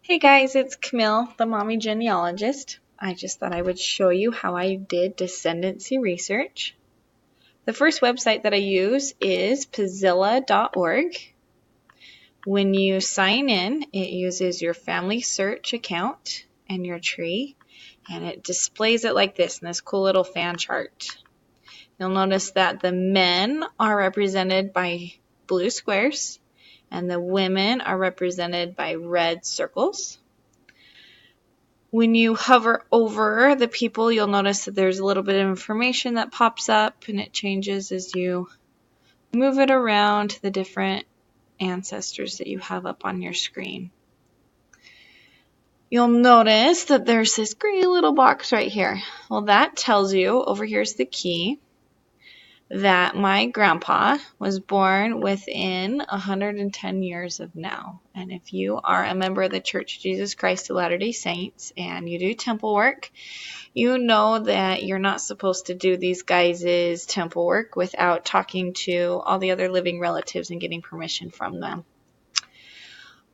Hey guys, it's Camille, the mommy genealogist. I just thought I would show you how I did descendancy research. The first website that I use is Puzzilla.org. When you sign in, it uses your FamilySearch account and your tree, and it displays it like this in this cool little fan chart. You'll notice that the men are represented by blue squares, and the women are represented by red circles. When you hover over the people, you'll notice that there's a little bit of information that pops up, and it changes as you move it around the different ancestors that you have up on your screen. You'll notice that there's this gray little box right here. Well, that tells you, over here's the key, that my grandpa was born within 110 years of now. And if you are a member of the Church of Jesus Christ of Latter-day Saints and you do temple work, you know that you're not supposed to do these guys' temple work without talking to all the other living relatives and getting permission from them.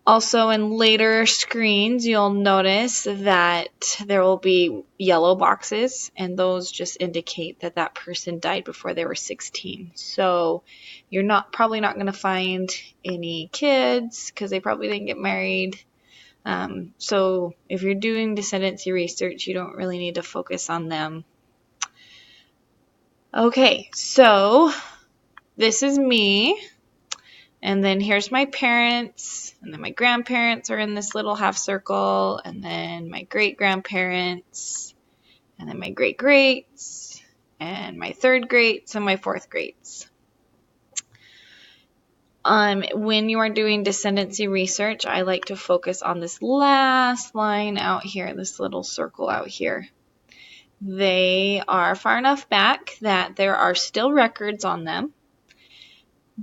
Also, in later screens, you'll notice that there will be yellow boxes, and those just indicate that that person died before they were 16. So you're probably not going to find any kids because they probably didn't get married. So if you're doing descendancy research, you don't really need to focus on them. Okay, so this is me. And then here's my parents, and then my grandparents are in this little half circle, and then my great-grandparents, and then my great-greats, and my third-greats, and my fourth-greats. When you are doing descendancy research, I like to focus on this last line out here, this little circle out here. They are far enough back that there are still records on them,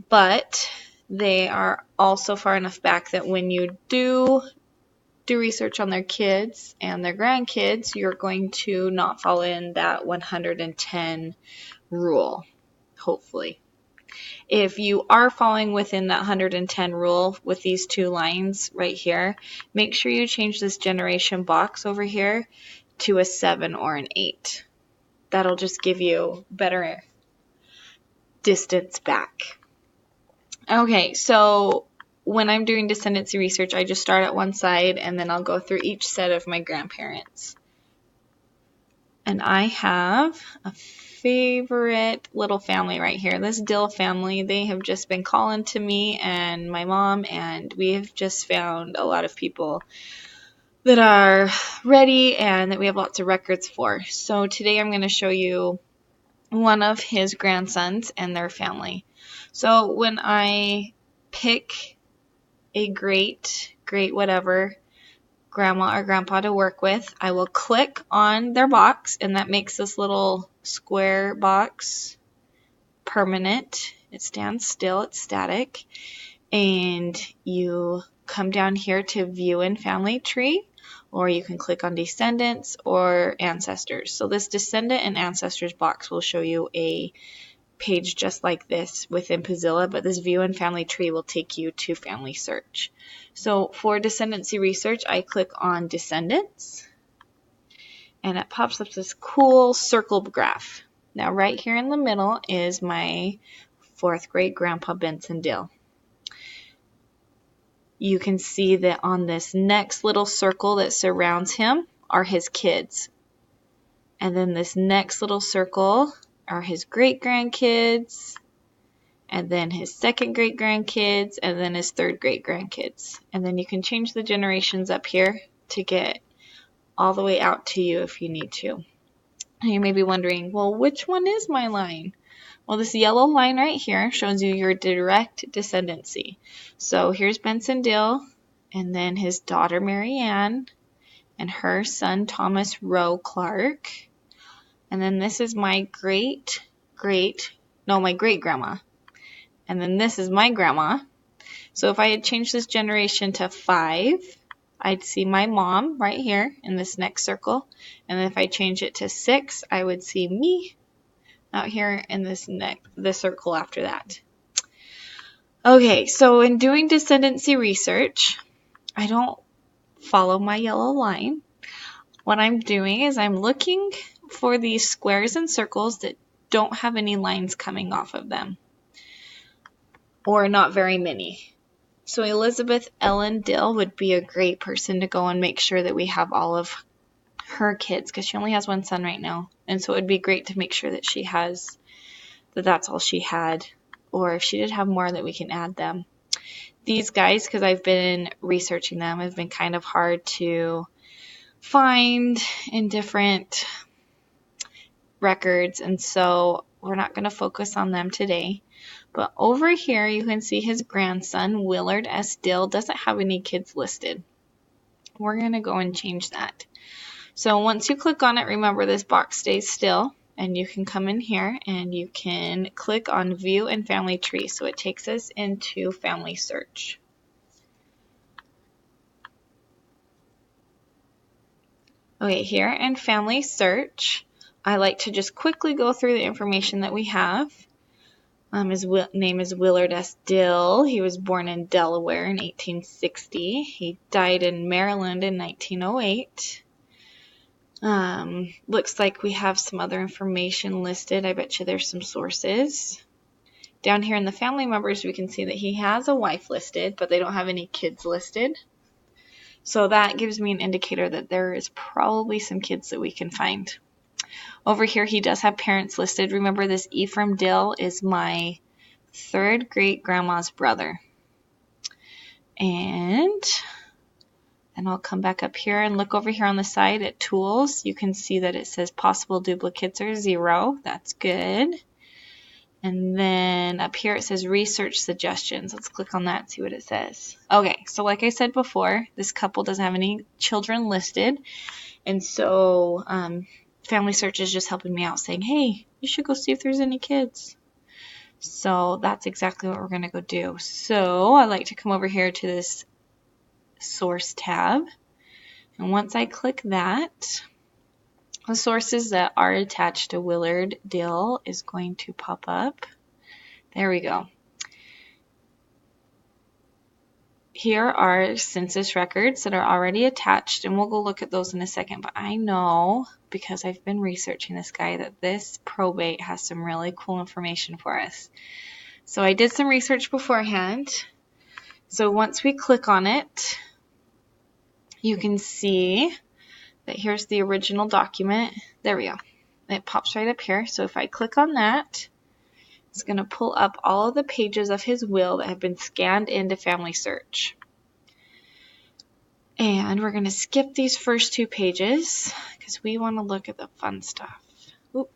but they are also far enough back that when you do research on their kids and their grandkids, you're going to not fall in that 110 rule, hopefully. If you are falling within that 110 rule with these two lines right here, make sure you change this generation box over here to a 7 or an 8. That'll just give you better distance back. Okay, so when I'm doing descendancy research, I just start at one side and then I'll go through each set of my grandparents. And I have a favorite little family right here, this Dill family. They have just been calling to me and my mom, and we have just found a lot of people that are ready and that we have lots of records for. So today I'm going to show you one of his grandsons and their family. So when I pick a great whatever grandma or grandpa to work with, I will click on their box, and that makes this little square box permanent. It stands still, it's static. And you come down here to view in family tree, or you can click on descendants or ancestors. So this descendant and ancestors box will show you a page just like this within Puzzilla, but this view and family tree will take you to FamilySearch. So for descendancy research, I click on descendants, and it pops up this cool circle graph. Now right here in the middle is my fourth great grandpa Benson Dill. You can see that on this next little circle that surrounds him are his kids. And then this next little circle are his great-grandkids, and then his second great-grandkids, and then his third great-grandkids. And then you can change the generations up here to get all the way out to you if you need to. And you may be wondering, well, which one is my line? Well, this yellow line right here shows you your direct descendancy. So here's Benson Dill, and then his daughter Marianne, and her son Thomas Rowe Clark. And then this is my my great-grandma. And then this is my grandma. So if I had changed this generation to 5, I'd see my mom right here in this next circle. And then if I change it to 6, I would see me out here in this circle after that. Okay, so in doing descendancy research, I don't follow my yellow line, what I'm doing is I'm looking for these squares and circles that don't have any lines coming off of them, or not very many. So Elizabeth Ellen Dill would be a great person to go and make sure that we have all of her kids, because she only has one son right now. And so it would be great to make sure that she has, that's all she had. Or if she did have more, that we can add them. These guys, because I've been researching them, have been kind of hard to find in different records. And so we're not going to focus on them today. But over here, you can see his grandson, Willard S. Dill, doesn't have any kids listed. We're going to go and change that. So once you click on it, remember this box stays still, and you can come in here and you can click on View and Family Tree. So it takes us into FamilySearch. Okay, here in FamilySearch, I like to just quickly go through the information that we have. His name is Willard S. Dill. He was born in Delaware in 1860. He died in Maryland in 1908. Looks like we have some other information listed. I bet you there's some sources. Down here in the family members, we can see that he has a wife listed, but they don't have any kids listed. So that gives me an indicator that there is probably some kids that we can find. Over here, he does have parents listed. Remember, this Ephraim Dill is my third great-grandma's brother. And I'll come back up here and look over here on the side at tools. You can see that it says possible duplicates are 0. That's good. And then up here it says research suggestions. Let's click on that and see what it says. Okay, so like I said before, this couple doesn't have any children listed. And so FamilySearch is just helping me out, saying, hey, you should go see if there's any kids. So that's exactly what we're going to go do. So I like to come over here to this source tab. And once I click that, the sources that are attached to Willard Dill is going to pop up. There we go. Here are census records that are already attached, and we'll go look at those in a second. But I know, because I've been researching this guy, that this probate has some really cool information for us. So I did some research beforehand. So once we click on it, you can see that here's the original document. There we go. It pops right up here. So if I click on that, it's going to pull up all of the pages of his will that have been scanned into FamilySearch. And we're going to skip these first 2 pages because we want to look at the fun stuff. Oop.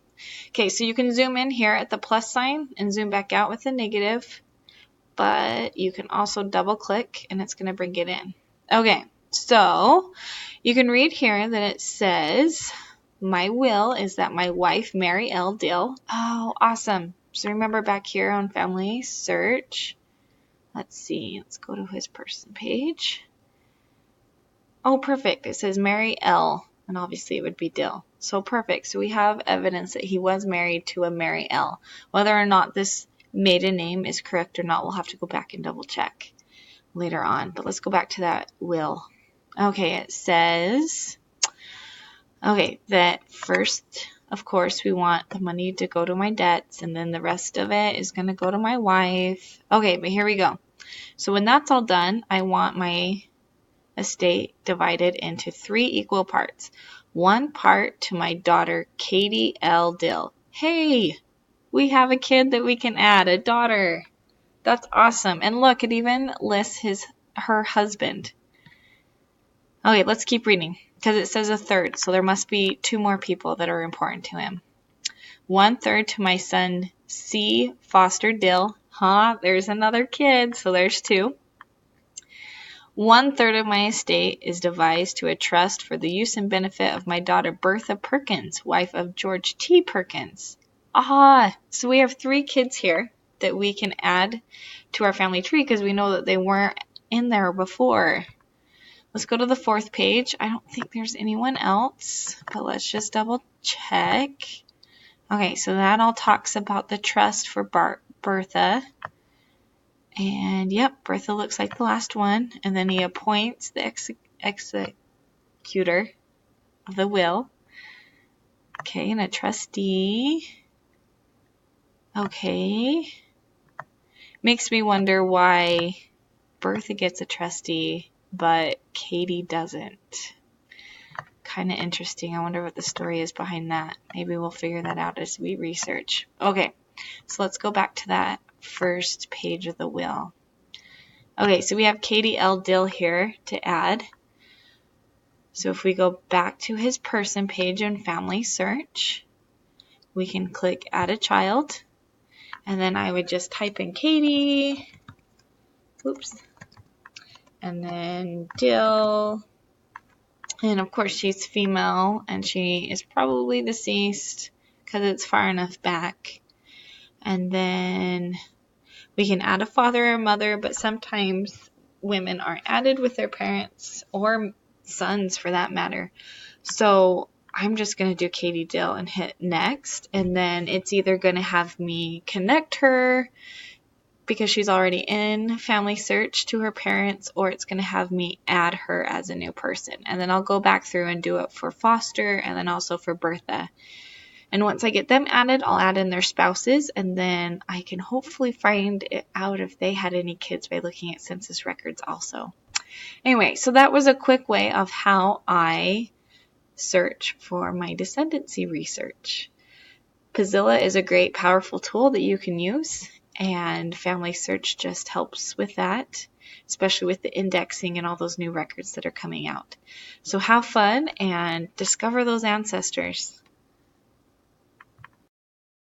Okay, so you can zoom in here at the plus sign and zoom back out with the negative. But you can also double click and it's going to bring it in. Okay, so you can read here that it says, my will is that my wife, Mary L. Dill. Oh, awesome. So remember back here on FamilySearch, let's see, let's go to his person page. Oh, perfect. It says Mary L. And obviously it would be Dill. So perfect. So we have evidence that he was married to a Mary L. Whether or not this maiden name is correct or not, we'll have to go back and double check later on. But let's go back to that will. Okay, it says, okay, that first, of course, we want the money to go to my debts, and then the rest of it is going to go to my wife. Okay, but here we go. So when that's all done, I want my estate divided into 3 equal parts. 1 part to my daughter, Katie L. Dill. Hey, we have a kid that we can add, a daughter. That's awesome. And look, it even lists her husband. Okay, let's keep reading because it says 1/3, so there must be 2 more people that are important to him. 1/3 to my son, C. Foster Dill. There's another kid, so there's 2. 1/3 of my estate is devised to a trust for the use and benefit of my daughter, Bertha Perkins, wife of George T. Perkins. So we have 3 kids here that we can add to our family tree because we know that they weren't in there before. Let's go to the 4th page. I don't think there's anyone else, but let's just double check. Okay, so that all talks about the trust for Bertha. And yep, Bertha looks like the last one. And then he appoints the executor of the will. Okay, and a trustee. Okay. Makes me wonder why Bertha gets a trustee, but Katie doesn't. Kind of interesting. I wonder what the story is behind that. Maybe we'll figure that out as we research. Okay, so let's go back to that first page of the will. Okay, so we have Katie L. Dill here to add. So if we go back to his person page in FamilySearch, we can click Add a Child. And then I would just type in Katie. Oops. And then Dill. And of course she's female and she is probably deceased because it's far enough back. And then we can add a father or mother, but sometimes women are added with their parents or sons for that matter. So I'm just going to do Katie Dill and hit next. And then it's either going to have me connect her because she's already in FamilySearch to her parents, or it's going to have me add her as a new person. And then I'll go back through and do it for Foster and then also for Bertha. And once I get them added, I'll add in their spouses, and then I can hopefully find it out if they had any kids by looking at census records also. Anyway, so that was a quick way of how I search for my descendancy research. Puzzilla is a great, powerful tool that you can use, and FamilySearch just helps with that, especially with the indexing and all those new records that are coming out. So have fun and discover those ancestors.